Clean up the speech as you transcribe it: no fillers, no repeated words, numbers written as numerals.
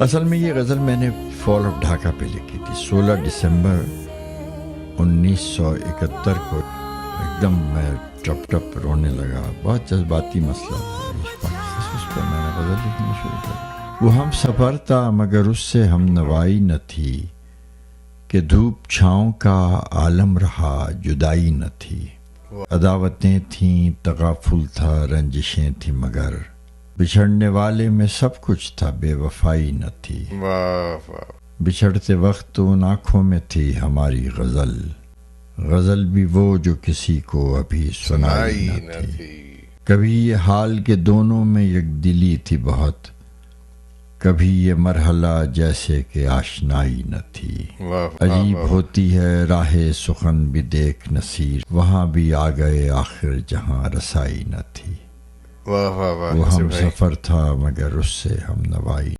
असल में ये गज़ल मैंने फॉल ऑफ ढाका पे लिखी थी 16 दिसंबर 1971 को। एकदम मैं टप टप रोने लगा, बहुत जज्बाती मसला था उस पर मैंने गज़ल लिखनी शुरू कर। वो हम सफ़र था मगर उससे हम नवाई न थी, कि धूप छाँव का आलम रहा जुदाई न थी। अदावतें थीं तगाफुल था रंजिशें थी मगर बिछड़ने वाले में सब कुछ था बेवफाई न थी। बिछड़ते वक्त उन आँखों में थी हमारी गज़ल, गज़ल भी वो जो किसी को अभी सुनाई न थी। कभी ये हाल के दोनों में एक दिली थी बहुत, कभी ये मरहला जैसे कि आशनाई न थी। अजीब होती है राहे सुखन भी देख नसीर, वहाँ भी आ गए आखिर जहाँ रसाई न थी। वो हम सफ़र था मगर उससे हम नवाई